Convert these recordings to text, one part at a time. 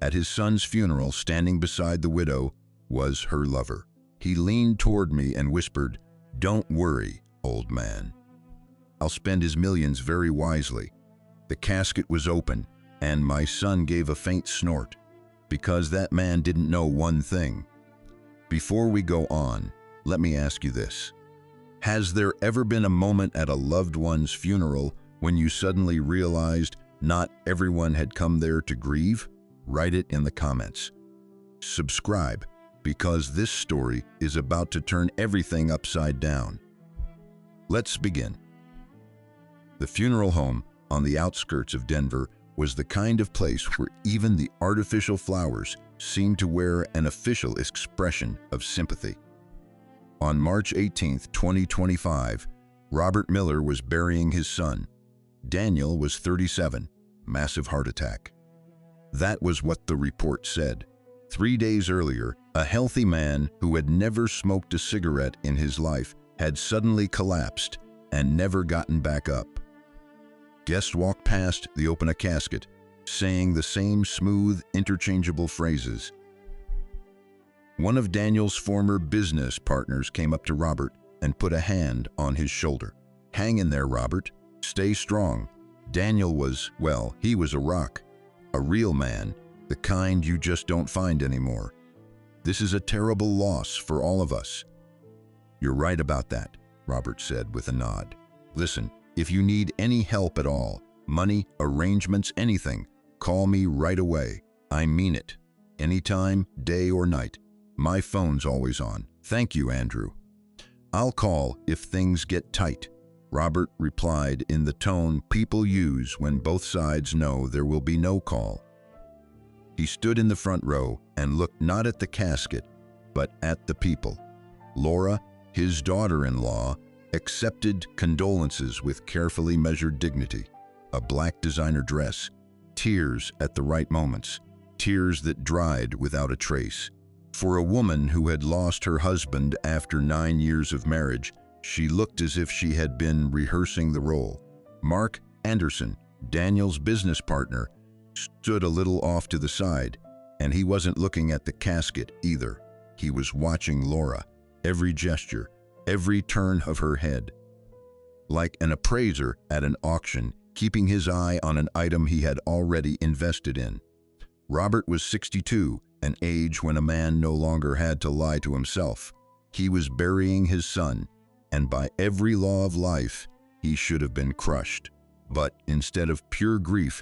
At his son's funeral, standing beside the widow, was her lover. He leaned toward me and whispered, "Don't worry, old man. I'll spend his millions very wisely." The casket was open, and my son gave a faint snort, because that man didn't know one thing. Before we go on, let me ask you this. Has there ever been a moment at a loved one's funeral when you suddenly realized not everyone had come there to grieve? Write it in the comments. Subscribe, because this story is about to turn everything upside down. Let's begin. The funeral home on the outskirts of Denver was the kind of place where even the artificial flowers seemed to wear an official expression of sympathy. On March 18, 2025, Robert Miller was burying his son. Daniel was 37, massive heart attack. That was what the report said. 3 days earlier, a healthy man who had never smoked a cigarette in his life had suddenly collapsed and never gotten back up. Guests walked past the open casket, saying the same smooth, interchangeable phrases. One of Daniel's former business partners came up to Robert and put a hand on his shoulder. "Hang in there, Robert. Stay strong." Daniel was, well, he was a rock. A real man, the kind you just don't find anymore. This is a terrible loss for all of us. "You're right about that," Robert said with a nod. "Listen, if you need any help at all, money, arrangements, anything, call me right away. I mean it. Anytime, day or night. My phone's always on." "Thank you, Andrew. I'll call if things get tight," Robert replied in the tone people use when both sides know there will be no call. He stood in the front row and looked not at the casket, but at the people. Laura, his daughter-in-law, accepted condolences with carefully measured dignity. A black designer dress, tears at the right moments, tears that dried without a trace. For a woman who had lost her husband after 9 years of marriage, she looked as if she had been rehearsing the role. Mark Anderson, Daniel's business partner, stood a little off to the side, and he wasn't looking at the casket either. He was watching Laura, every gesture, every turn of her head. Like an appraiser at an auction, keeping his eye on an item he had already invested in. Robert was 62, an age when a man no longer had to lie to himself. He was burying his son, and by every law of life, he should have been crushed. But instead of pure grief,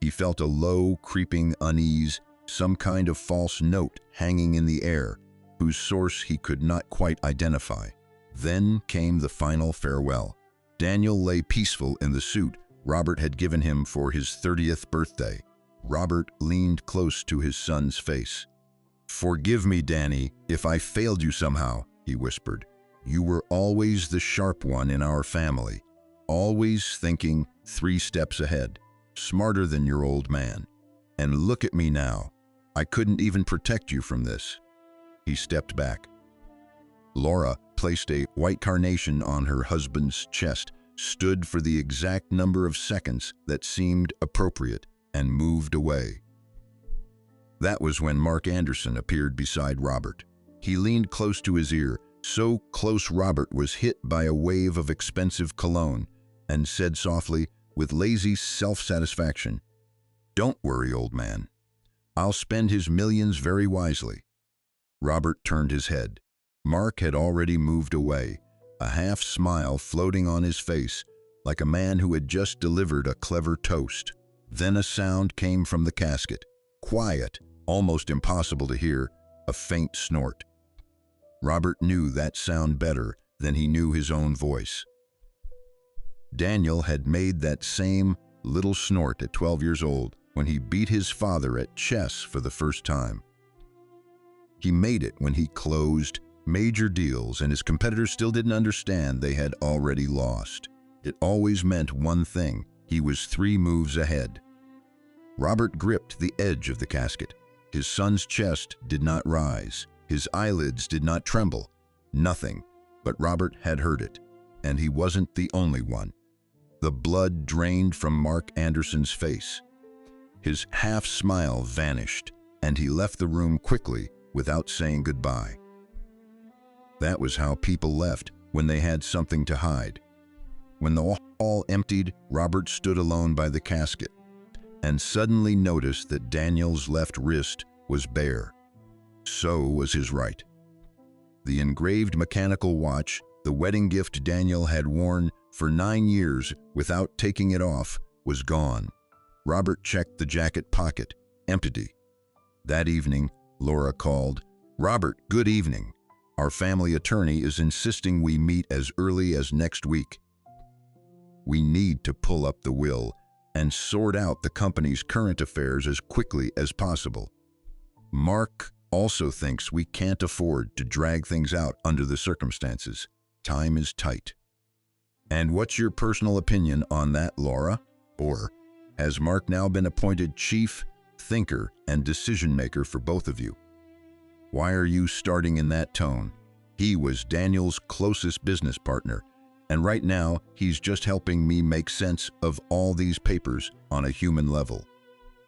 he felt a low, creeping unease, some kind of false note hanging in the air, whose source he could not quite identify. Then came the final farewell. Daniel lay peaceful in the suit Robert had given him for his 30th birthday. Robert leaned close to his son's face. "Forgive me, Danny, if I failed you somehow," he whispered. "You were always the sharp one in our family, always thinking 3 steps ahead, smarter than your old man. And look at me now. I couldn't even protect you from this." He stepped back. Laura placed a white carnation on her husband's chest, stood for the exact number of seconds that seemed appropriate, and moved away. That was when Mark Anderson appeared beside Robert. He leaned close to his ear, so close Robert was hit by a wave of expensive cologne, and said softly, with lazy self-satisfaction, "Don't worry, old man. I'll spend his millions very wisely." Robert turned his head. Mark had already moved away, a half smile floating on his face, like a man who had just delivered a clever toast. Then a sound came from the casket, quiet, almost impossible to hear, a faint snort. Robert knew that sound better than he knew his own voice. Daniel had made that same little snort at 12 years old when he beat his father at chess for the first time. He made it when he closed major deals and his competitors still didn't understand they had already lost. It always meant one thing: he was 3 moves ahead. Robert gripped the edge of the casket. His son's chest did not rise. His eyelids did not tremble. Nothing. But Robert had heard it, and he wasn't the only one. The blood drained from Mark Anderson's face. His half-smile vanished, and he left the room quickly without saying goodbye. That was how people left when they had something to hide. When the hall emptied, Robert stood alone by the casket and suddenly noticed that Daniel's left wrist was bare. So was his right. The engraved mechanical watch, the wedding gift Daniel had worn for 9 years without taking it off, was gone. Robert checked the jacket pocket, empty. That evening, Laura called. "Robert, good evening. Our family attorney is insisting we meet as early as next week. We need to pull up the will and sort out the company's current affairs as quickly as possible. Mark also thinks we can't afford to drag things out under the circumstances. Time is tight." "And what's your personal opinion on that, Laura? Or has Mark now been appointed chief thinker and decision-maker for both of you? Why are you starting in that tone? He was Daniel's closest business partner, and right now he's just helping me make sense of all these papers on a human level.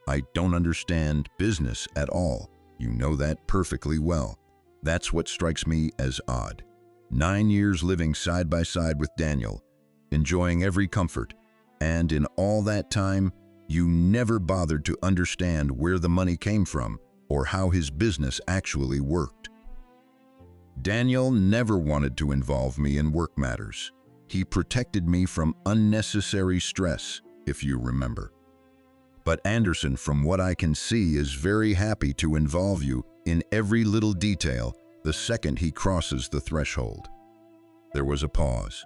I don't understand business at all. You know that perfectly well. That's what strikes me as odd. 9 years living side by side with Daniel, enjoying every comfort, and in all that time, you never bothered to understand where the money came from or how his business actually worked. Daniel never wanted to involve me in work matters. He protected me from unnecessary stress, if you remember. But Anderson, from what I can see, is very happy to involve you in every little detail the second he crosses the threshold." There was a pause.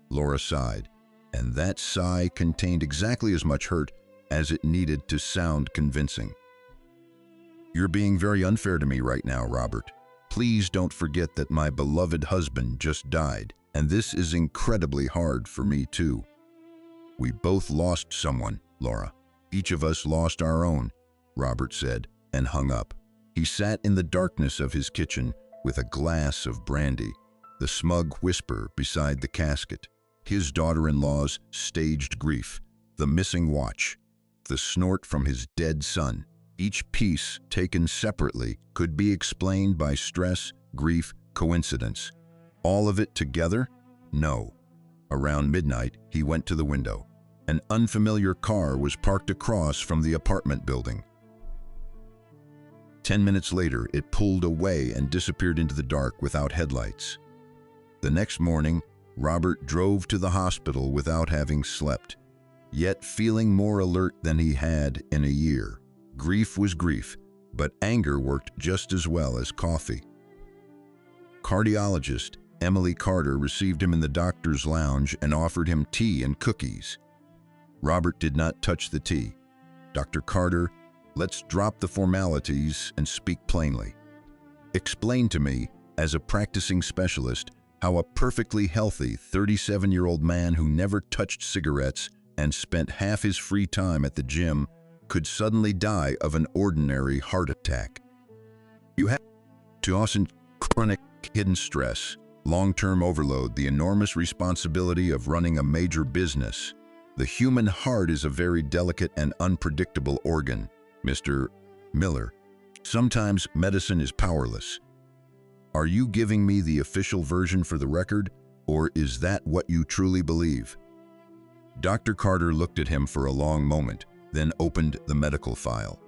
Laura sighed, and that sigh contained exactly as much hurt as it needed to sound convincing. "You're being very unfair to me right now, Robert. Please don't forget that my beloved husband just died, and this is incredibly hard for me too. We both lost someone, Laura. Each of us lost our own," Robert said, and hung up. He sat in the darkness of his kitchen with a glass of brandy, the smug whisper beside the casket, his daughter-in-law's staged grief, the missing watch, the snort from his dead son. Each piece, taken separately, could be explained by stress, grief, coincidence. All of it together? No. Around midnight, he went to the window. An unfamiliar car was parked across from the apartment building. 10 minutes later, it pulled away and disappeared into the dark without headlights. The next morning, Robert drove to the hospital without having slept, yet feeling more alert than he had in a year. Grief was grief, but anger worked just as well as coffee. Cardiologist Emily Carter received him in the doctor's lounge and offered him tea and cookies. Robert did not touch the tea. "Dr. Carter, let's drop the formalities and speak plainly. Explain to me, as a practicing specialist, how a perfectly healthy 37-year-old man who never touched cigarettes and spent half his free time at the gym could suddenly die of an ordinary heart attack. You have to also chronic hidden stress, long-term overload, the enormous responsibility of running a major business. The human heart is a very delicate and unpredictable organ, Mr. Miller. Sometimes medicine is powerless. Are you giving me the official version for the record, or is that what you truly believe?" Dr. Carter looked at him for a long moment, then opened the medical file.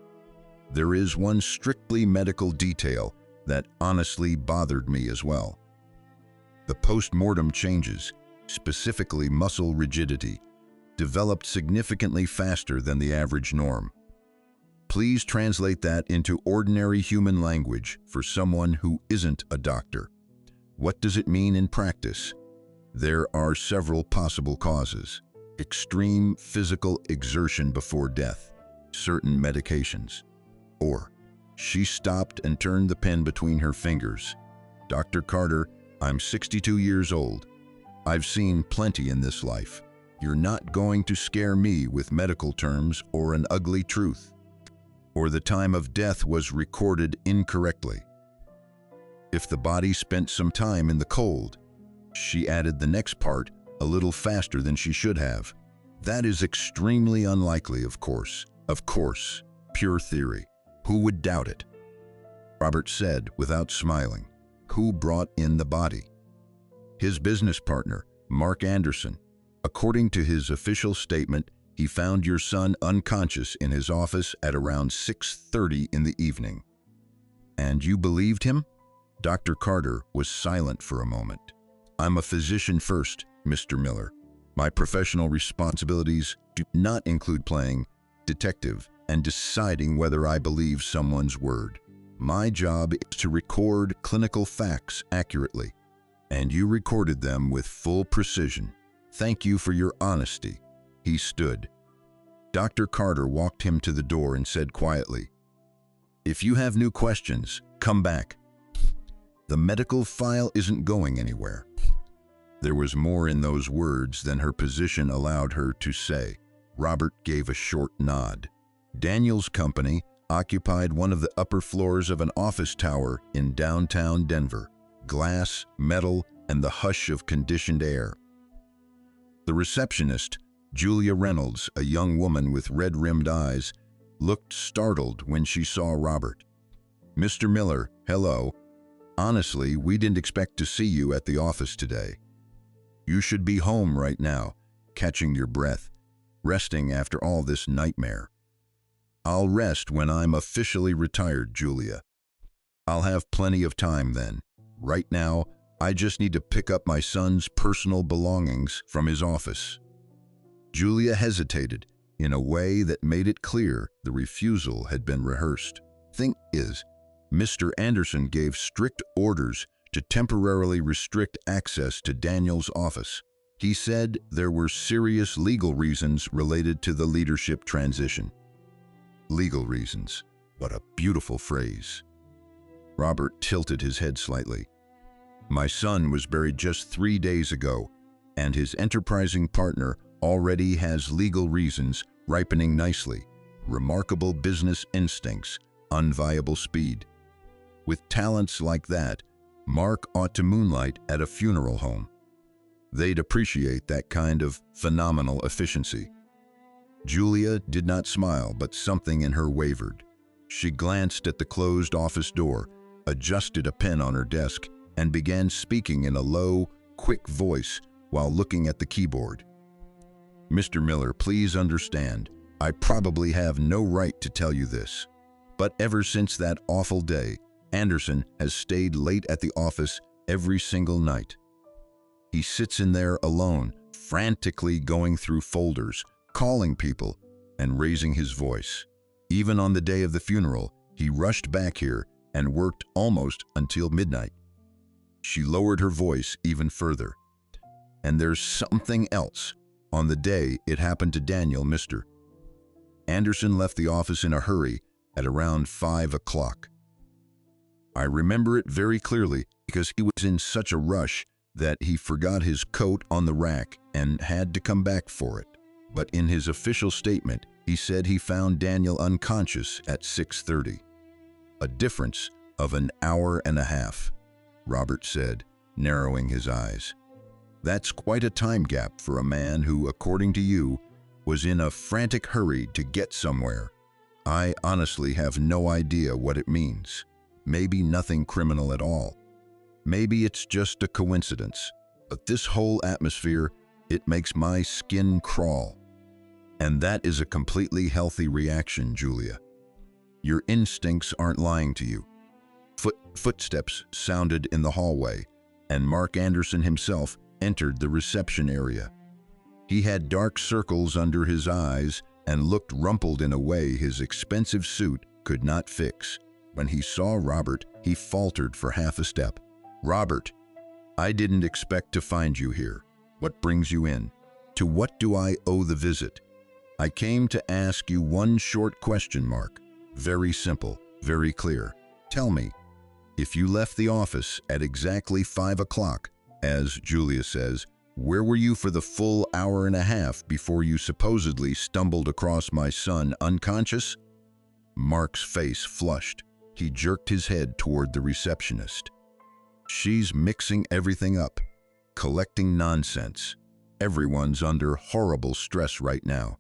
"There is one strictly medical detail that honestly bothered me as well. The post-mortem changes, specifically muscle rigidity, developed significantly faster than the average norm. Please translate that into ordinary human language for someone who isn't a doctor. What does it mean in practice? There are several possible causes. Extreme physical exertion before death, certain medications, or..." She stopped and turned the pen between her fingers. "Dr. Carter, I'm 62 years old. I've seen plenty in this life. You're not going to scare me with medical terms or an ugly truth. Or the time of death was recorded incorrectly. If the body spent some time in the cold." She added the next part a little faster than she should have. "That is extremely unlikely, of course. Of course, pure theory. Who would doubt it? Robert said without smiling. Who brought in the body? His business partner, Mark Anderson. According to his official statement, he found your son unconscious in his office at around 6:30 in the evening. And you believed him? Dr. Carter was silent for a moment. I'm a physician first, Mr. Miller. My professional responsibilities do not include playing detective and deciding whether I believe someone's word. My job is to record clinical facts accurately, and you recorded them with full precision. Thank you for your honesty. He stood. Dr. Carter walked him to the door and said quietly, "If you have new questions, come back. The medical file isn't going anywhere." There was more in those words than her position allowed her to say. Robert gave a short nod. Daniel's company occupied one of the upper floors of an office tower in downtown Denver. Glass, metal, and the hush of conditioned air. The receptionist, Julia Reynolds, a young woman with red-rimmed eyes, looked startled when she saw Robert. "Mr. Miller, hello. Honestly, we didn't expect to see you at the office today. You should be home right now, catching your breath, resting after all this nightmare." "I'll rest when I'm officially retired, Julia. I'll have plenty of time then. Right now, I just need to pick up my son's personal belongings from his office." Julia hesitated in a way that made it clear the refusal had been rehearsed. "Thing is, Mr. Anderson gave strict orders to temporarily restrict access to Daniel's office. He said there were serious legal reasons related to the leadership transition." Legal reasons. What a beautiful phrase. Robert tilted his head slightly. "My son was buried just 3 days ago, and his enterprising partner already has legal reasons ripening nicely. Remarkable business instincts, unviable speed. With talents like that, Mark ought to moonlight at a funeral home. They'd appreciate that kind of phenomenal efficiency." Julia did not smile, but something in her wavered. She glanced at the closed office door, adjusted a pen on her desk, and began speaking in a low, quick voice while looking at the keyboard. "Mr. Miller, please understand, I probably have no right to tell you this, but ever since that awful day, Anderson has stayed late at the office every single night. He sits in there alone, frantically going through folders, calling people, and raising his voice. Even on the day of the funeral, he rushed back here and worked almost until midnight." She lowered her voice even further. "And there's something else. On the day it happened to Daniel, Mr. Anderson left the office in a hurry at around 5 o'clock. I remember it very clearly because he was in such a rush that he forgot his coat on the rack and had to come back for it. But in his official statement, he said he found Daniel unconscious at 6:30. A difference of an hour and a half," Robert said, narrowing his eyes. "That's quite a time gap for a man who, according to you, was in a frantic hurry to get somewhere. I honestly have no idea what it means. Maybe nothing criminal at all. Maybe it's just a coincidence. But this whole atmosphere, it makes my skin crawl. And that is a completely healthy reaction, Julia. Your instincts aren't lying to you." Footsteps sounded in the hallway, and Mark Anderson himself entered the reception area. He had dark circles under his eyes and looked rumpled in a way his expensive suit could not fix. When he saw Robert, he faltered for half a step. "Robert, I didn't expect to find you here. What brings you in? To what do I owe the visit?" "I came to ask you one short question, Mark. Very simple, very clear. Tell me, if you left the office at exactly 5 o'clock, as Julia says, where were you for the full hour and a half before you supposedly stumbled across my son unconscious?" Mark's face flushed. He jerked his head toward the receptionist. "She's mixing everything up, collecting nonsense. Everyone's under horrible stress right now.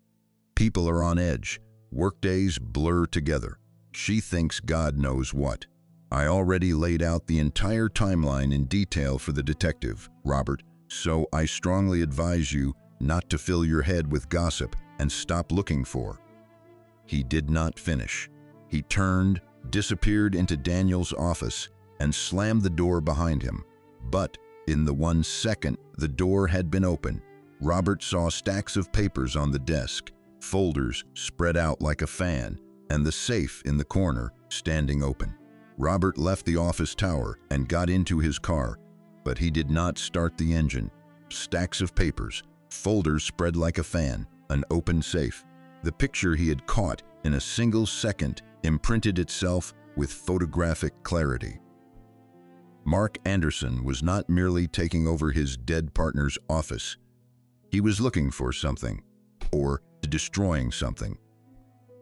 People are on edge. Workdays blur together. She thinks God knows what. I already laid out the entire timeline in detail for the detective, Robert, so I strongly advise you not to fill your head with gossip and stop looking for. He did not finish. He turned, disappeared into Daniel's office, and slammed the door behind him. But in the 1 second the door had been open, Robert saw stacks of papers on the desk, folders spread out like a fan, and the safe in the corner standing open. Robert left the office tower and got into his car, but he did not start the engine. Stacks of papers, folders spread like a fan, an open safe. The picture he had caught in a single second imprinted itself with photographic clarity. Mark Anderson was not merely taking over his dead partner's office. He was looking for something, or destroying something.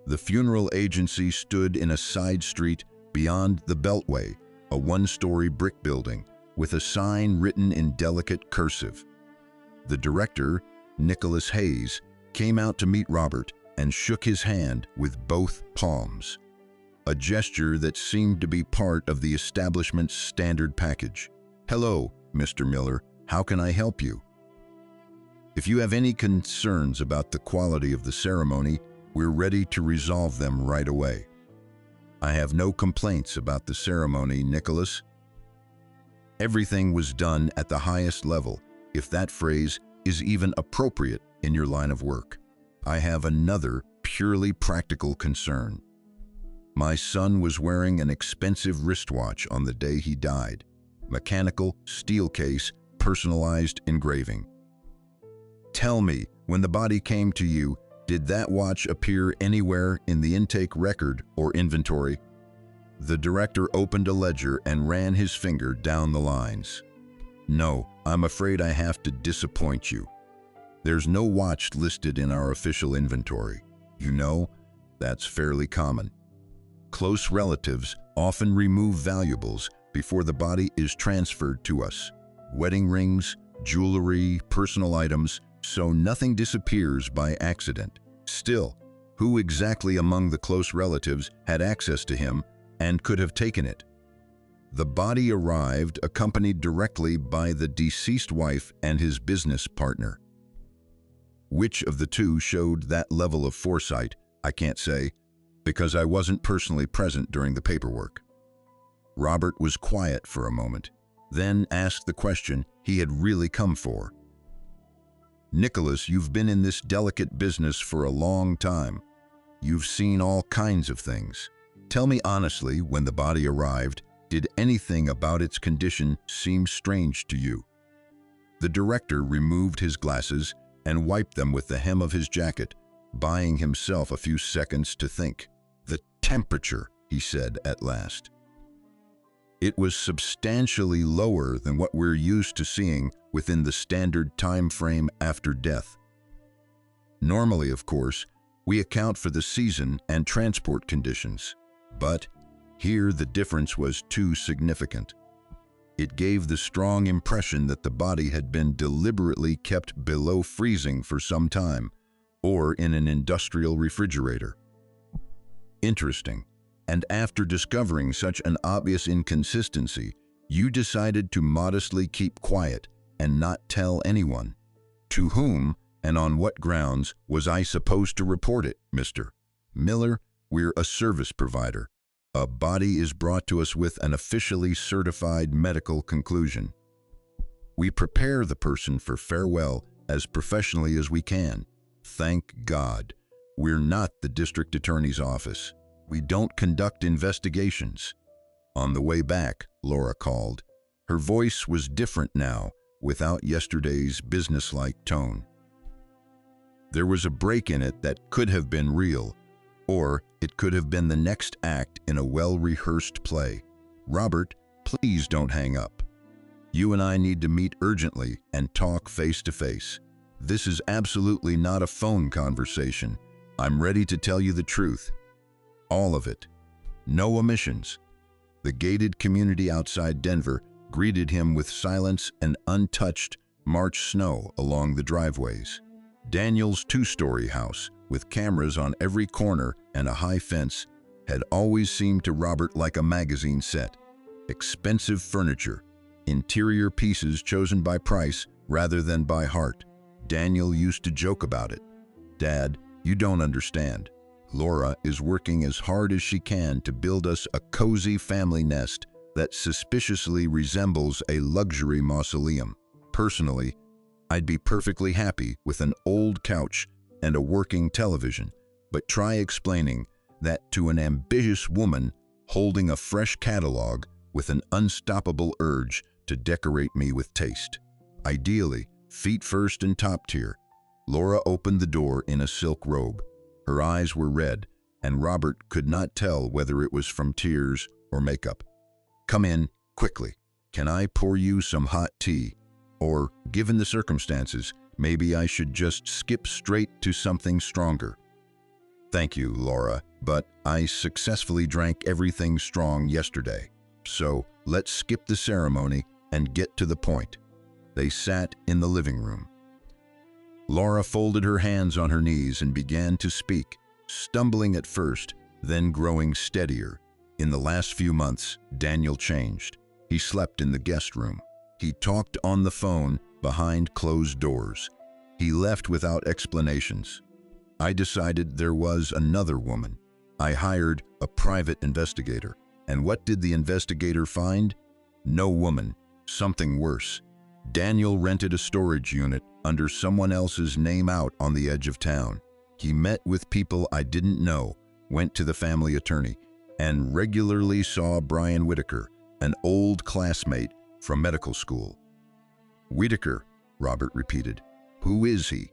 The funeral agency stood in a side street beyond the Beltway, a one-story brick building with a sign written in delicate cursive. The director, Nicholas Hayes, came out to meet Robert and shook his hand with both palms, a gesture that seemed to be part of the establishment's standard package. "Hello, Mr. Miller, how can I help you? If you have any concerns about the quality of the ceremony, we're ready to resolve them right away." "I have no complaints about the ceremony, Nicholas. Everything was done at the highest level, if that phrase is even appropriate in your line of work. I have another purely practical concern. My son was wearing an expensive wristwatch on the day he died. Mechanical, steel case, personalized engraving. Tell me, when the body came to you, did that watch appear anywhere in the intake record or inventory?" The director opened a ledger and ran his finger down the lines. "No, I'm afraid I have to disappoint you. There's no watch listed in our official inventory. You know, that's fairly common. Close relatives often remove valuables before the body is transferred to us. Wedding rings, jewelry, personal items, so nothing disappears by accident. Still, who exactly among the close relatives had access to him and could have taken it? The body arrived accompanied directly by the deceased wife and his business partner. Which of the two showed that level of foresight, I can't say, because I wasn't personally present during the paperwork." Robert was quiet for a moment, then asked the question he had really come for. "Nicholas, you've been in this delicate business for a long time. You've seen all kinds of things. Tell me honestly, when the body arrived, did anything about its condition seem strange to you?" The director removed his glasses and wiped them with the hem of his jacket, buying himself a few seconds to think. "The temperature," he said at last. "It was substantially lower than what we're used to seeing within the standard time frame after death. Normally, of course, we account for the season and transport conditions, but here the difference was too significant. It gave the strong impression that the body had been deliberately kept below freezing for some time, or in an industrial refrigerator." "Interesting. And after discovering such an obvious inconsistency, you decided to modestly keep quiet and not tell anyone. To whom and on what grounds was I supposed to report it, Mr. Miller? We're a service provider. A body is brought to us with an officially certified medical conclusion. We prepare the person for farewell as professionally as we can. Thank God, we're not the district attorney's office. We don't conduct investigations." On the way back, Laura called. Her voice was different now, without yesterday's businesslike tone. There was a break in it that could have been real, or it could have been the next act in a well-rehearsed play. "Robert, please don't hang up. You and I need to meet urgently and talk face to face. This is absolutely not a phone conversation. I'm ready to tell you the truth. All of it. No omissions." The gated community outside Denver greeted him with silence and untouched March snow along the driveways. Daniel's two-story house, with cameras on every corner and a high fence, had always seemed to Robert like a magazine set. Expensive furniture, interior pieces chosen by price rather than by heart. Daniel used to joke about it. "Dad, you don't understand. Laura is working as hard as she can to build us a cozy family nest that suspiciously resembles a luxury mausoleum. Personally, I'd be perfectly happy with an old couch and a working television, but try explaining that to an ambitious woman holding a fresh catalog with an unstoppable urge to decorate me with taste. Ideally, feet first and top tier." Laura opened the door in a silk robe. Her eyes were red, and Robert could not tell whether it was from tears or makeup. "Come in, quickly. Can I pour you some hot tea? Or, given the circumstances, maybe I should just skip straight to something stronger." "Thank you, Laura, but I successfully drank everything strong yesterday. So let's skip the ceremony and get to the point." They sat in the living room. Laura folded her hands on her knees and began to speak, stumbling at first, then growing steadier. In the last few months, Daniel changed. He slept in the guest room. He talked on the phone behind closed doors. He left without explanations. I decided there was another woman. I hired a private investigator. And what did the investigator find? No woman, something worse. Daniel rented a storage unit under someone else's name out on the edge of town. He met with people I didn't know, went to the family attorney, and regularly saw Brian Whitaker, an old classmate from medical school. "Whitaker," Robert repeated. "Who is he?"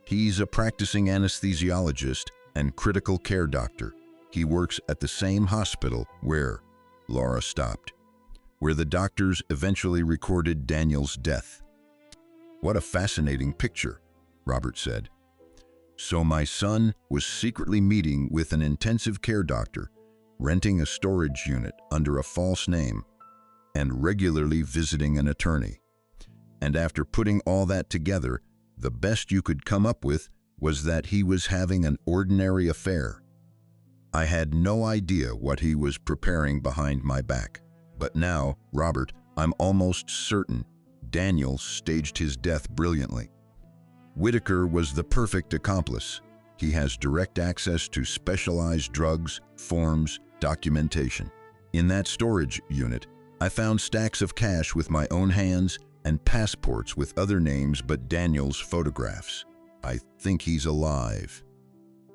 "He's a practicing anesthesiologist and critical care doctor. He works at the same hospital where—" Laura stopped. "Where the doctors eventually recorded Daniel's death." "What a fascinating picture," Robert said. "So my son was secretly meeting with an intensive care doctor, renting a storage unit under a false name, and regularly visiting an attorney. And after putting all that together, the best you could come up with was that he was having an ordinary affair. I had no idea what he was preparing behind my back. But now, Robert, I'm almost certain Daniel staged his death brilliantly. Whitaker was the perfect accomplice. He has direct access to specialized drugs, forms, documentation. In that storage unit, I found stacks of cash with my own hands and passports with other names but Daniel's photographs. I think he's alive."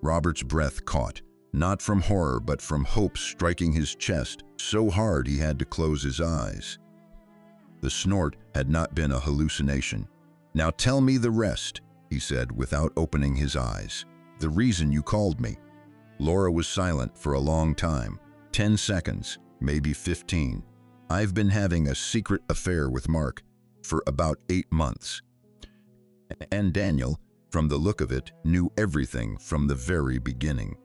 Robert's breath caught, not from horror but from hope striking his chest so hard he had to close his eyes. The snort had not been a hallucination. "Now tell me the rest," he said without opening his eyes. "The reason you called me." Laura was silent for a long time, 10 seconds, maybe 15. "I've been having a secret affair with Mark for about 8 months. And Daniel, from the look of it, knew everything from the very beginning.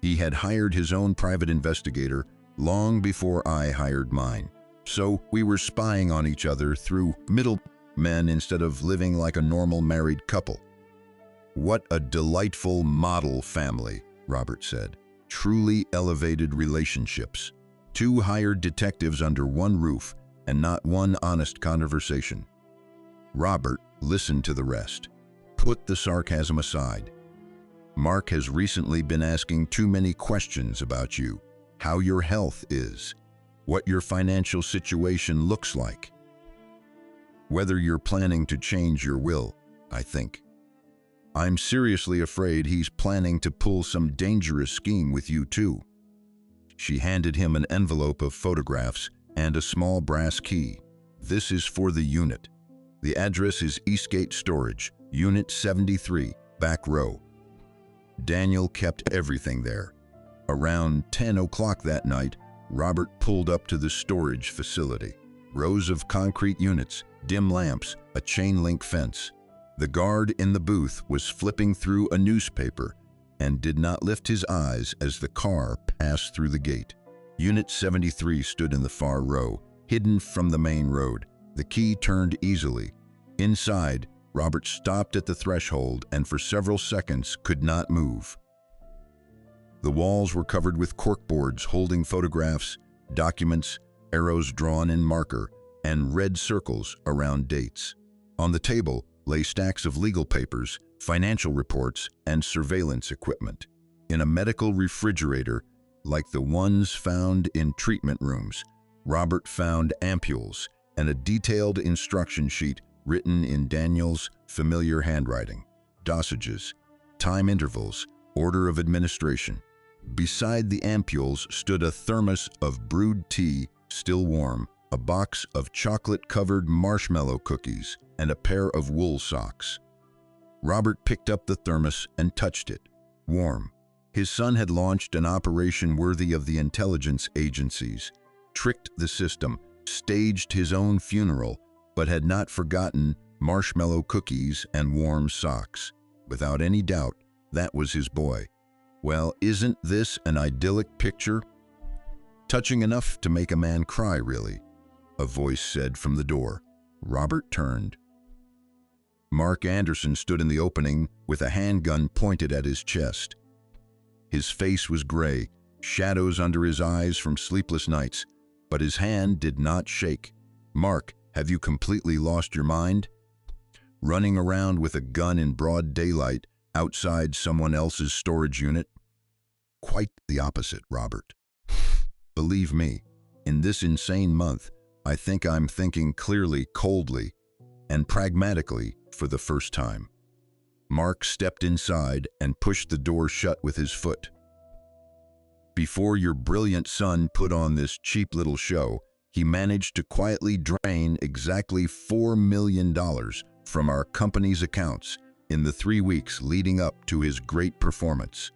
He had hired his own private investigator long before I hired mine. So we were spying on each other through middlemen instead of living like a normal married couple." "What a delightful model family," Robert said. "Truly elevated relationships. 2 hired detectives under one roof and not one honest conversation." Robert listened to the rest. "Put the sarcasm aside. Mark has recently been asking too many questions about you, how your health is, what your financial situation looks like, whether you're planning to change your will, I think. I'm seriously afraid he's planning to pull some dangerous scheme with you too." She handed him an envelope of photographs and a small brass key. "This is for the unit. The address is Eastgate Storage, Unit 73, back row." Daniel kept everything there. Around 10 o'clock that night, Robert pulled up to the storage facility. Rows of concrete units, dim lamps, a chain-link fence. The guard in the booth was flipping through a newspaper and did not lift his eyes as the car passed through the gate. Unit 73 stood in the far row, hidden from the main road. The key turned easily. Inside, Robert stopped at the threshold and for several seconds could not move. The walls were covered with corkboards holding photographs, documents, arrows drawn in marker, and red circles around dates. On the table lay stacks of legal papers, financial reports, and surveillance equipment. In a medical refrigerator, like the ones found in treatment rooms, Robert found ampules and a detailed instruction sheet written in Daniel's familiar handwriting. Dosages, time intervals, order of administration. Beside the ampules stood a thermos of brewed tea, still warm, a box of chocolate-covered marshmallow cookies, and a pair of wool socks. Robert picked up the thermos and touched it. Warm. His son had launched an operation worthy of the intelligence agencies, tricked the system, staged his own funeral, but had not forgotten marshmallow cookies and warm socks. Without any doubt, that was his boy. Well, isn't this an idyllic picture? Touching enough to make a man cry, really, a voice said from the door. Robert turned. Mark Anderson stood in the opening with a handgun pointed at his chest. His face was gray, shadows under his eyes from sleepless nights, but his hand did not shake. Mark, have you completely lost your mind? Running around with a gun in broad daylight outside someone else's storage unit? Quite the opposite, Robert. Believe me, in this insane month, I think I'm thinking clearly, coldly, and pragmatically for the first time. Mark stepped inside and pushed the door shut with his foot. Before your brilliant son put on this cheap little show, he managed to quietly drain exactly $4 million from our company's accounts in the 3 weeks leading up to his great performance.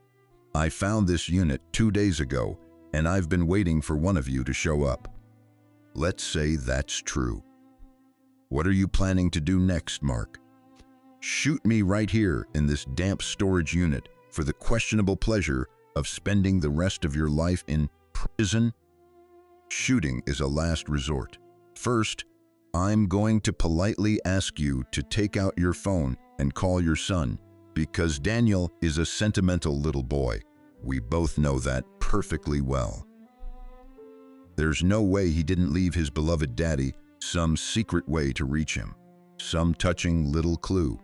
I found this unit 2 days ago, and I've been waiting for one of you to show up. Let's say that's true. What are you planning to do next, Mark? Shoot me right here in this damp storage unit for the questionable pleasure of spending the rest of your life in prison? Shooting is a last resort. First, I'm going to politely ask you to take out your phone and call your son, because Daniel is a sentimental little boy. We both know that perfectly well. There's no way he didn't leave his beloved daddy some secret way to reach him, some touching little clue.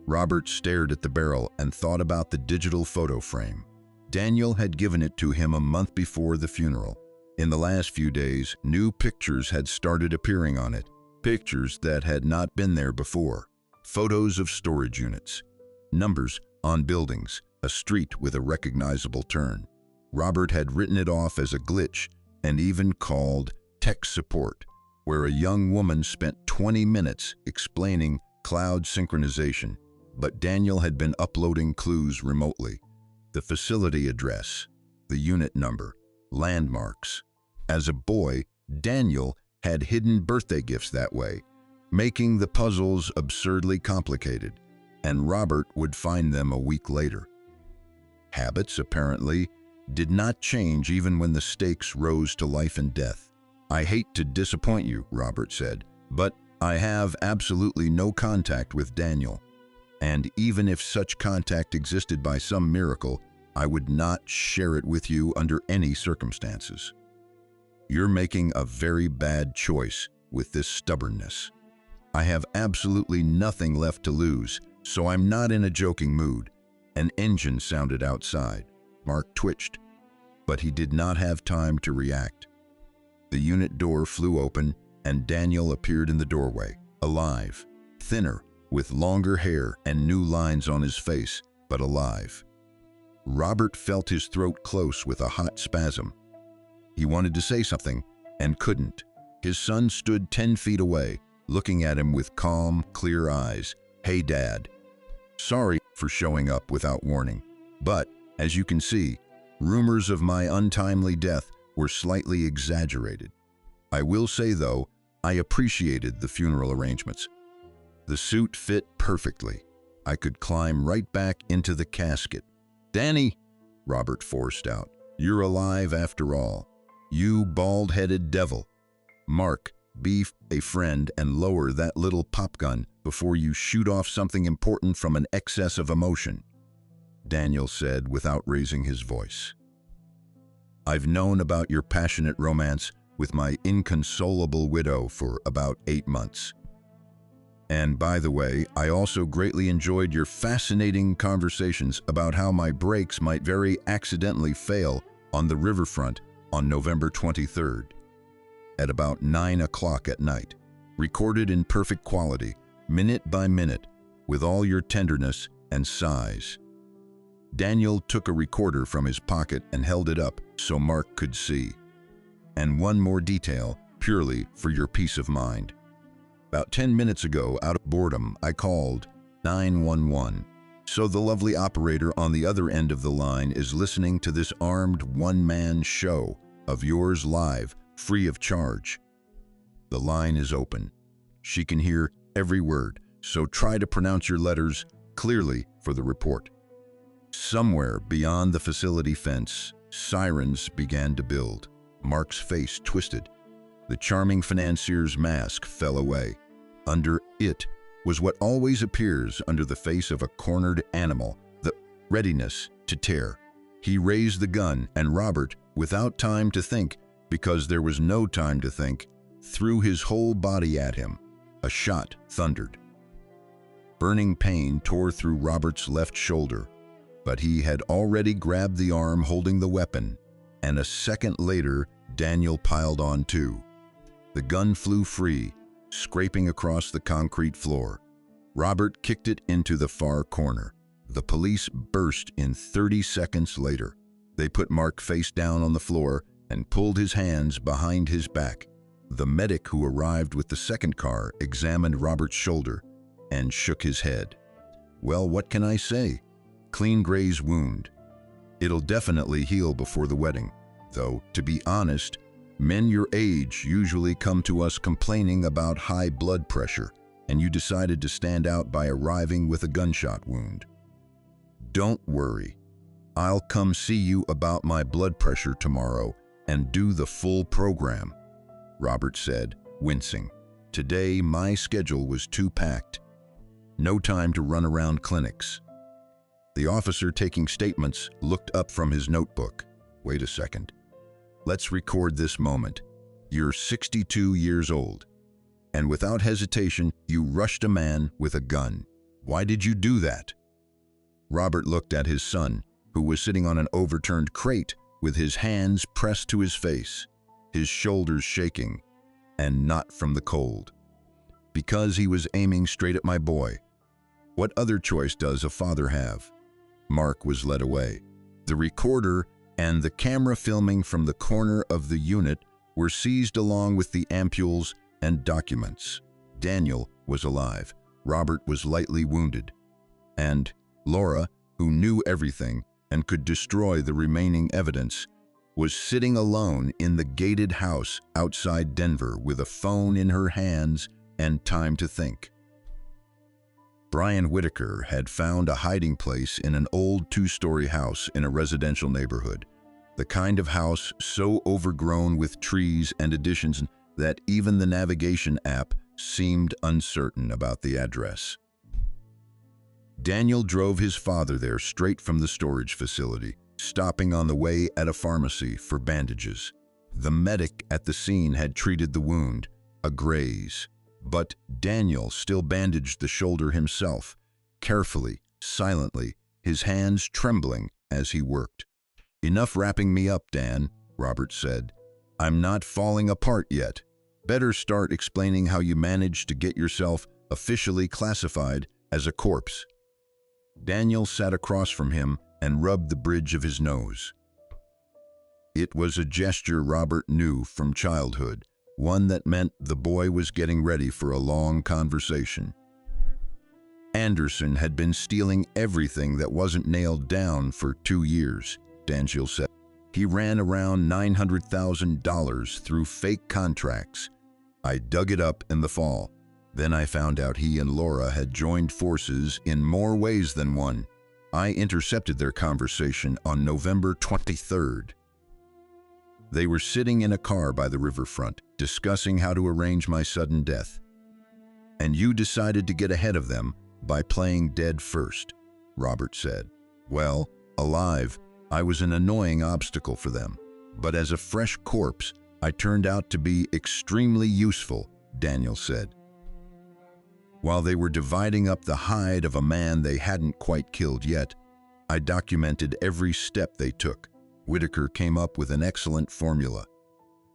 Robert stared at the barrel and thought about the digital photo frame. Daniel had given it to him a month before the funeral. In the last few days, new pictures had started appearing on it, pictures that had not been there before. Photos of storage units, numbers on buildings, a street with a recognizable turn. Robert had written it off as a glitch and even called tech support, where a young woman spent 20 minutes explaining cloud synchronization, but Daniel had been uploading clues remotely. The facility address, the unit number, landmarks. As a boy, Daniel had hidden birthday gifts that way, making the puzzles absurdly complicated, and Robert would find them a week later. Habits, apparently, did not change even when the stakes rose to life and death. I hate to disappoint you, Robert said, but I have absolutely no contact with Daniel. And even if such contact existed by some miracle, I would not share it with you under any circumstances. You're making a very bad choice with this stubbornness. I have absolutely nothing left to lose, so I'm not in a joking mood. An engine sounded outside. Mark twitched, but he did not have time to react. The unit door flew open, and Daniel appeared in the doorway, alive, thinner, with longer hair and new lines on his face, but alive. Robert felt his throat close with a hot spasm. He wanted to say something, and couldn't. His son stood 10 feet away, looking at him with calm, clear eyes. Hey, Dad. Sorry for showing up without warning, but, as you can see, rumors of my untimely death were slightly exaggerated. I will say, though, I appreciated the funeral arrangements. The suit fit perfectly. I could climb right back into the casket. Danny, Robert forced out, you're alive after all. You bald-headed devil. Mark, be a friend and lower that little pop gun before you shoot off something important from an excess of emotion. Daniel said without raising his voice. "I've known about your passionate romance with my inconsolable widow for about 8 months. And by the way, I also greatly enjoyed your fascinating conversations about how my brakes might very accidentally fail on the riverfront on November 23rd. At about 9 o'clock at night, recorded in perfect quality, minute by minute, with all your tenderness and sighs." Daniel took a recorder from his pocket and held it up so Mark could see. "And one more detail, purely for your peace of mind. About 10 minutes ago, out of boredom, I called 911. So the lovely operator on the other end of the line is listening to this armed one-man show of yours live, free of charge. The line is open. She can hear every word, so try to pronounce your letters clearly for the report." Somewhere beyond the facility fence, sirens began to build. Mark's face twisted. The charming financier's mask fell away. Under it was what always appears under the face of a cornered animal, the readiness to tear. He raised the gun, and Robert, without time to think, because there was no time to think, threw his whole body at him. A shot thundered. Burning pain tore through Robert's left shoulder, but he had already grabbed the arm holding the weapon, and a second later, Daniel piled on too. The gun flew free, scraping across the concrete floor. Robert kicked it into the far corner. The police burst in 30 seconds later. They put Mark face down on the floor and pulled his hands behind his back. The medic who arrived with the second car examined Robert's shoulder and shook his head. "Well, what can I say? Clean graze wound. It'll definitely heal before the wedding. Though, to be honest, men your age usually come to us complaining about high blood pressure, and you decided to stand out by arriving with a gunshot wound. Don't worry. I'll come see you about my blood pressure tomorrow and do the full program," Robert said, wincing. "Today, my schedule was too packed. No time to run around clinics." The officer taking statements looked up from his notebook. "Wait a second. Let's record this moment. You're 62 years old, and without hesitation, you rushed a man with a gun. Why did you do that?" Robert looked at his son, who was sitting on an overturned crate with his hands pressed to his face, his shoulders shaking, and not from the cold. "Because he was aiming straight at my boy. What other choice does a father have?" Mark was led away. The recorder and the camera filming from the corner of the unit were seized along with the ampules and documents. Daniel was alive. Robert was lightly wounded. And Laura, who knew everything and could destroy the remaining evidence, was sitting alone in the gated house outside Denver with a phone in her hands and time to think. Brian Whitaker had found a hiding place in an old 2-story house in a residential neighborhood, the kind of house so overgrown with trees and additions that even the navigation app seemed uncertain about the address. Daniel drove his father there straight from the storage facility, stopping on the way at a pharmacy for bandages. The medic at the scene had treated the wound, a graze. But Daniel still bandaged the shoulder himself, carefully, silently, his hands trembling as he worked. "Enough wrapping me up, Dan," Robert said. "I'm not falling apart yet. Better start explaining how you managed to get yourself officially classified as a corpse." Daniel sat across from him and rubbed the bridge of his nose. It was a gesture Robert knew from childhood, one that meant the boy was getting ready for a long conversation. Anderson had been stealing everything that wasn't nailed down for 2 years, Daniel said. He ran around $900,000 through fake contracts. I dug it up in the fall. Then I found out he and Laura had joined forces in more ways than one. I intercepted their conversation on November 23rd. They were sitting in a car by the riverfront, discussing how to arrange my sudden death. And you decided to get ahead of them by playing dead first, Robert said. Well, alive, I was an annoying obstacle for them. But as a fresh corpse, I turned out to be extremely useful, Daniel said. While they were dividing up the hide of a man they hadn't quite killed yet, I documented every step they took. Whitaker came up with an excellent formula.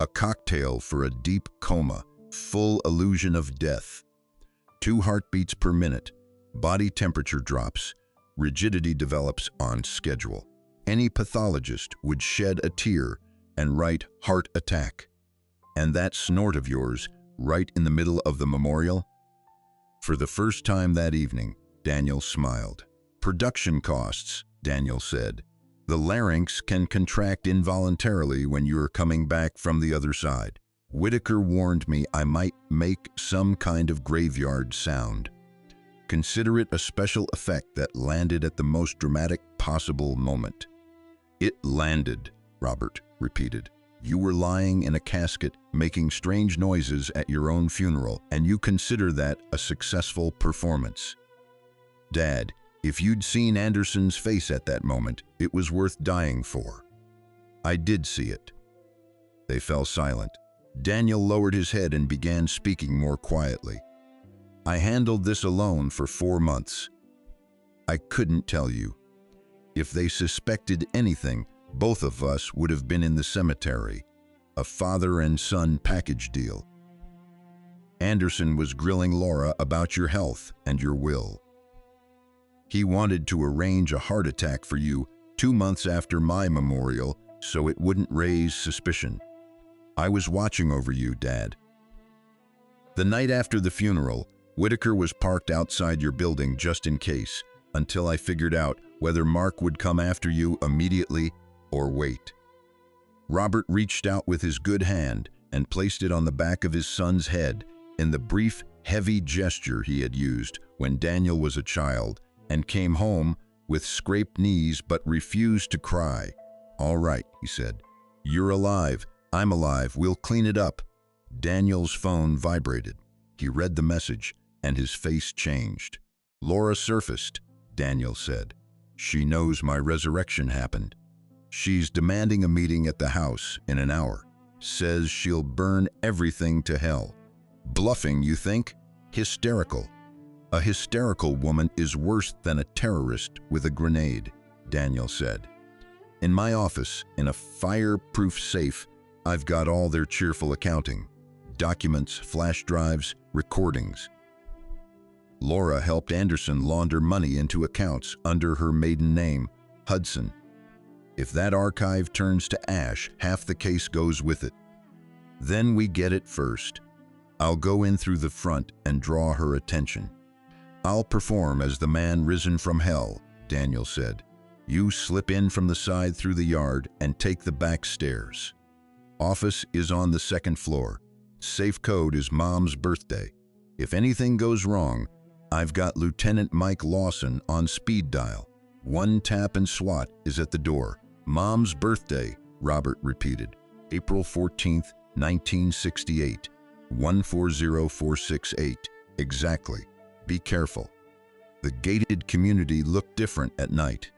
A cocktail for a deep coma, full illusion of death. 2 heartbeats per minute, body temperature drops, rigidity develops on schedule. Any pathologist would shed a tear and write heart attack. And that snort of yours, right in the middle of the memorial? For the first time that evening, Daniel smiled. Production costs, Daniel said. The larynx can contract involuntarily when you're coming back from the other side. Whitaker warned me I might make some kind of graveyard sound. Consider it a special effect that landed at the most dramatic possible moment. It landed, Robert repeated. You were lying in a casket, making strange noises at your own funeral, and you consider that a successful performance. Dad, if you'd seen Anderson's face at that moment, it was worth dying for. I did see it. They fell silent. Daniel lowered his head and began speaking more quietly. I handled this alone for 4 months. I couldn't tell you. If they suspected anything, both of us would have been in the cemetery. A father and son package deal. Anderson was grilling Laura about your health and your will. He wanted to arrange a heart attack for you 2 months after my memorial so it wouldn't raise suspicion. I was watching over you, Dad. The night after the funeral, Whitaker was parked outside your building just in case, until I figured out whether Mark would come after you immediately or wait. Robert reached out with his good hand and placed it on the back of his son's head in the brief, heavy gesture he had used when Daniel was a child and came home with scraped knees but refused to cry. All right, he said. You're alive. I'm alive. We'll clean it up. Daniel's phone vibrated. He read the message and his face changed. Laura surfaced, Daniel said. She knows my resurrection happened. She's demanding a meeting at the house in an hour. Says she'll burn everything to hell. Bluffing, you think? Hysterical. A hysterical woman is worse than a terrorist with a grenade, Daniel said. In my office, in a fireproof safe, I've got all their cheerful accounting. Documents, flash drives, recordings. Laura helped Anderson launder money into accounts under her maiden name, Hudson. If that archive turns to ash, half the case goes with it. Then we get it first. I'll go in through the front and draw her attention. I'll perform as the man risen from hell, Daniel said. You slip in from the side through the yard and take the back stairs. Office is on the 2nd floor. Safe code is Mom's birthday. If anything goes wrong, I've got Lieutenant Mike Lawson on speed dial. 1 tap and SWAT is at the door. Mom's birthday, Robert repeated. April 14th, 1968. 140468. Exactly. Be careful. The gated community looked different at night.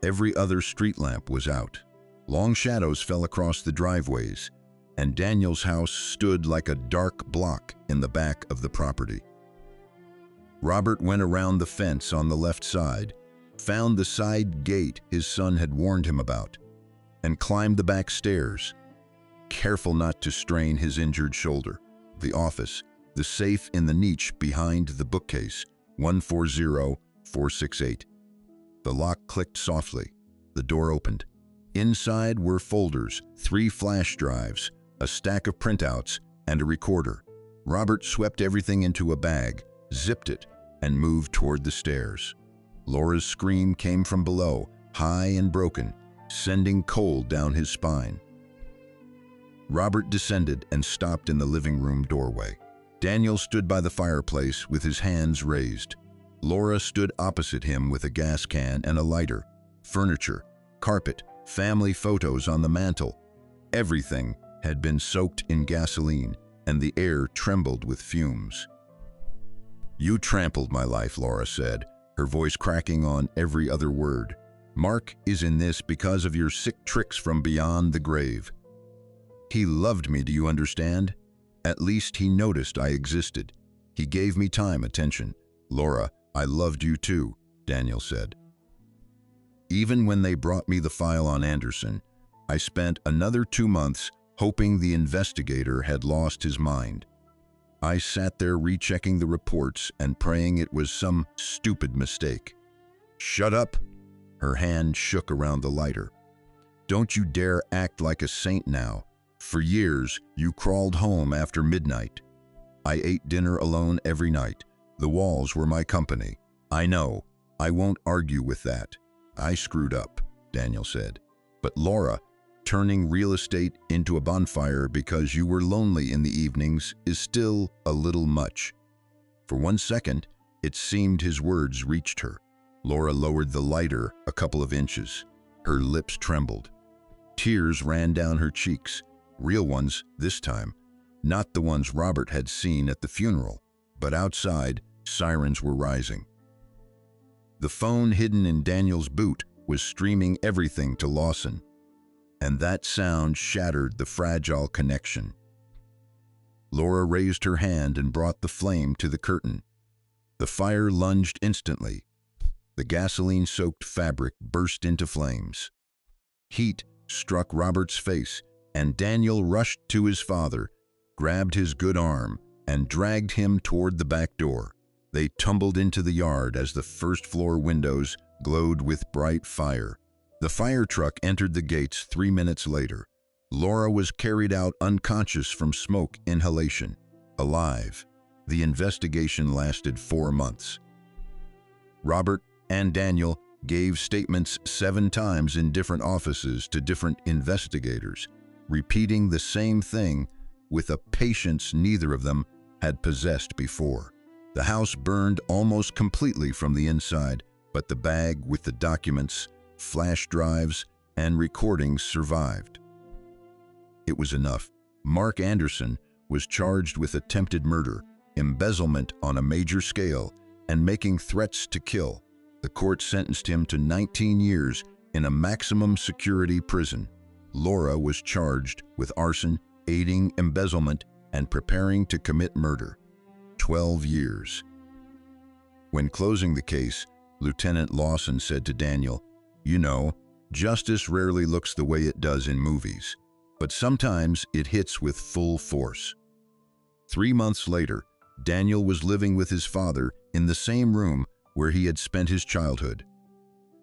Every other street lamp was out. Long shadows fell across the driveways, and Daniel's house stood like a dark block in the back of the property. Robert went around the fence on the left side, found the side gate his son had warned him about, and climbed the back stairs, careful not to strain his injured shoulder. The office, the safe in the niche behind the bookcase, 140468. The lock clicked softly. The door opened. Inside were folders, 3 flash drives, a stack of printouts, and a recorder. Robert swept everything into a bag, zipped it, and moved toward the stairs. Laura's scream came from below, high and broken, sending cold down his spine. Robert descended and stopped in the living room doorway. Daniel stood by the fireplace with his hands raised. Laura stood opposite him with a gas can and a lighter. Furniture, carpet, family photos on the mantel. Everything had been soaked in gasoline, and the air trembled with fumes. You trampled my life, Laura said, her voice cracking on every other word. Mark is in this because of your sick tricks from beyond the grave. He loved me, do you understand? At least he noticed I existed. He gave me time, attention. Laura, I loved you too, Daniel said. Even when they brought me the file on Anderson, I spent another 2 months hoping the investigator had lost his mind. I sat there rechecking the reports and praying it was some stupid mistake. Shut up! Her hand shook around the lighter. Don't you dare act like a saint now. For years, you crawled home after midnight. I ate dinner alone every night. The walls were my company. I know. I won't argue with that. I screwed up, Daniel said. But Laura, turning real estate into a bonfire because you were lonely in the evenings is still a little much. For 1 second, it seemed his words reached her. Laura lowered the lighter a couple of inches. Her lips trembled. Tears ran down her cheeks, real ones this time, not the ones Robert had seen at the funeral. But outside, sirens were rising. The phone hidden in Daniel's boot was streaming everything to Lawson, and that sound shattered the fragile connection. Laura raised her hand and brought the flame to the curtain. The fire lunged instantly. The gasoline-soaked fabric burst into flames. Heat struck Robert's face, and Daniel rushed to his father, grabbed his good arm, and dragged him toward the back door. They tumbled into the yard as the first-floor windows glowed with bright fire. The fire truck entered the gates 3 minutes later. Laura was carried out unconscious from smoke inhalation. Alive. The investigation lasted 4 months. Robert and Daniel gave statements 7 times in different offices to different investigators, repeating the same thing with a patience neither of them had possessed before. The house burned almost completely from the inside, but the bag with the documents, flash drives, and recordings survived. It was enough. Mark Anderson was charged with attempted murder, embezzlement on a major scale, and making threats to kill. The court sentenced him to 19 years in a maximum security prison. Laura was charged with arson, aiding embezzlement, and preparing to commit murder. 12 years. When closing the case, Lieutenant Lawson said to Daniel, "You know, justice rarely looks the way it does in movies, but sometimes it hits with full force." 3 months later, Daniel was living with his father in the same room where he had spent his childhood,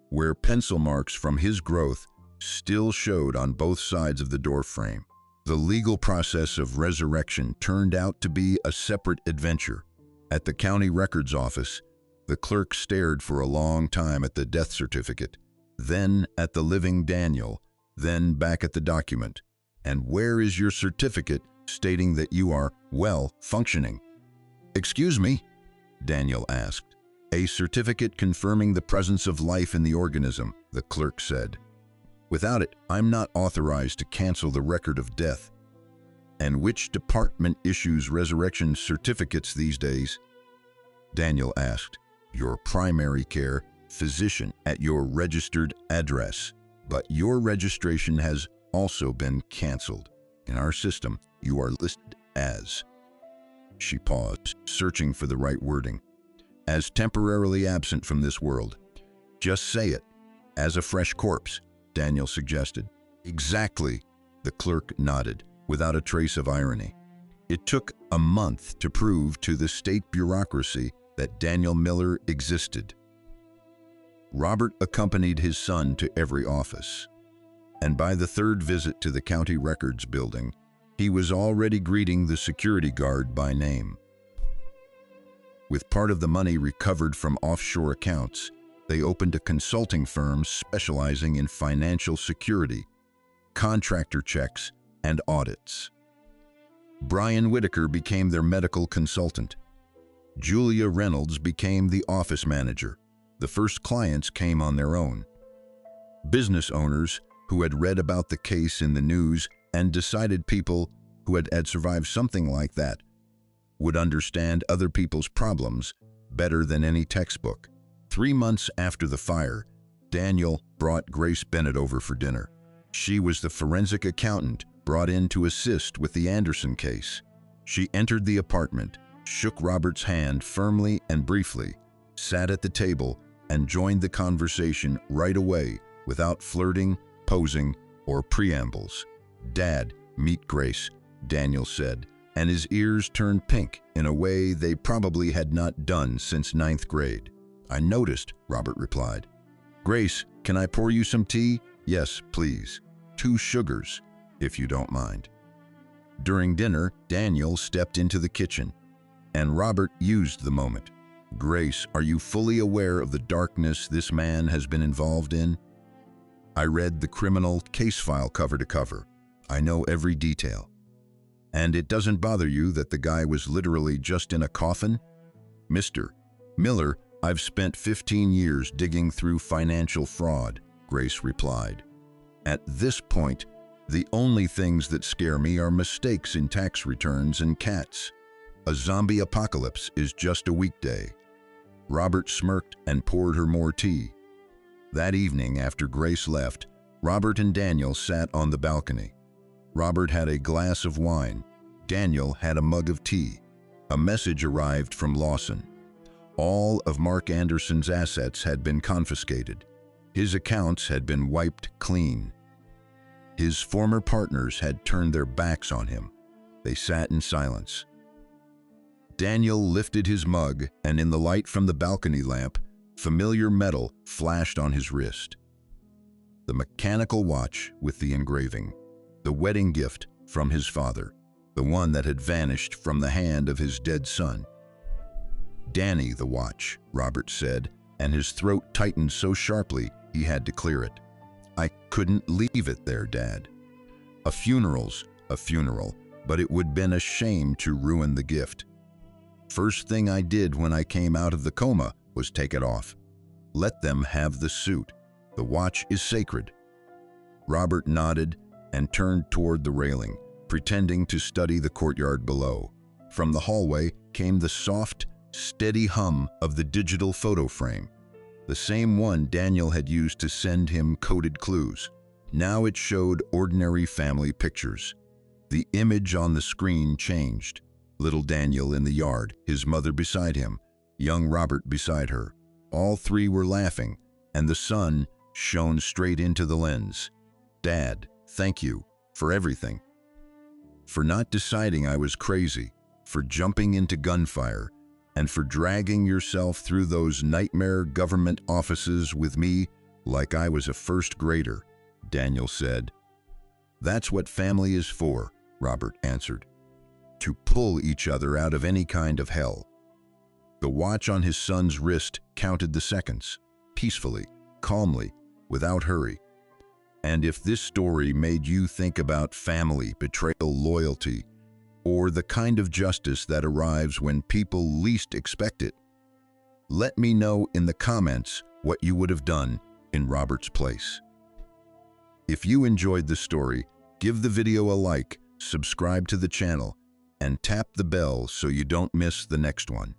where pencil marks from his growth still showed on both sides of the doorframe. The legal process of resurrection turned out to be a separate adventure. At the county records office, the clerk stared for a long time at the death certificate, then at the living Daniel, then back at the document. "And where is your certificate stating that you are, well, functioning?" "Excuse me?" Daniel asked. "A certificate confirming the presence of life in the organism," the clerk said. "Without it, I'm not authorized to cancel the record of death." "And which department issues resurrection certificates these days?" Daniel asked. "Your primary care physician at your registered address. But your registration has also been canceled. In our system, you are listed as..." She paused, searching for the right wording. "As temporarily absent from this world." "Just say it. As a fresh corpse," Daniel suggested. "Exactly," the clerk nodded, without a trace of irony. It took a month to prove to the state bureaucracy that Daniel Miller existed. Robert accompanied his son to every office, and by the 3rd visit to the county records building, he was already greeting the security guard by name. With part of the money recovered from offshore accounts, they opened a consulting firm specializing in financial security, contractor checks, and audits. Brian Whitaker became their medical consultant. Julia Reynolds became the office manager. The first clients came on their own. Business owners who had read about the case in the news and decided people who had survived something like that would understand other people's problems better than any textbook. 3 months after the fire, Daniel brought Grace Bennett over for dinner. She was the forensic accountant brought in to assist with the Anderson case. She entered the apartment, shook Robert's hand firmly and briefly, sat at the table, and joined the conversation right away without flirting, posing, or preambles. "Dad, meet Grace," Daniel said, and his ears turned pink in a way they probably had not done since 9th grade. "I noticed," Robert replied. "Grace, can I pour you some tea?" "Yes, please. 2 sugars, if you don't mind." During dinner, Daniel stepped into the kitchen, and Robert used the moment. "Grace, are you fully aware of the darkness this man has been involved in?" "I read the criminal case file cover to cover. I know every detail." "And it doesn't bother you that the guy was literally just in a coffin?" "Mr. Miller, I've spent 15 years digging through financial fraud," Grace replied. "At this point, the only things that scare me are mistakes in tax returns and cats. A zombie apocalypse is just a weekday." Robert smirked and poured her more tea. That evening, after Grace left, Robert and Daniel sat on the balcony. Robert had a glass of wine. Daniel had a mug of tea. A message arrived from Lawson. All of Mark Anderson's assets had been confiscated. His accounts had been wiped clean. His former partners had turned their backs on him. They sat in silence. Daniel lifted his mug, and in the light from the balcony lamp, familiar metal flashed on his wrist. The mechanical watch with the engraving. The wedding gift from his father. The one that had vanished from the hand of his dead son. "Danny, the watch," Robert said, and his throat tightened so sharply he had to clear it. "I couldn't leave it there, Dad. A funeral's a funeral, but it would been a shame to ruin the gift. First thing I did when I came out of the coma was take it off. Let them have the suit. The watch is sacred." Robert nodded and turned toward the railing, pretending to study the courtyard below. From the hallway came the soft, steady hum of the digital photo frame, the same one Daniel had used to send him coded clues. Now it showed ordinary family pictures. The image on the screen changed. Little Daniel in the yard, his mother beside him, young Robert beside her. All 3 were laughing, and the sun shone straight into the lens. "Dad, thank you for everything. For not deciding I was crazy, for jumping into gunfire, and for dragging yourself through those nightmare government offices with me like I was a first grader," Daniel said. "That's what family is for," Robert answered. "To pull each other out of any kind of hell." The watch on his son's wrist counted the seconds, peacefully, calmly, without hurry. And if this story made you think about family, betrayal, loyalty, or the kind of justice that arrives when people least expect it, let me know in the comments what you would have done in Robert's place. If you enjoyed the story, give the video a like, subscribe to the channel, and tap the bell so you don't miss the next one.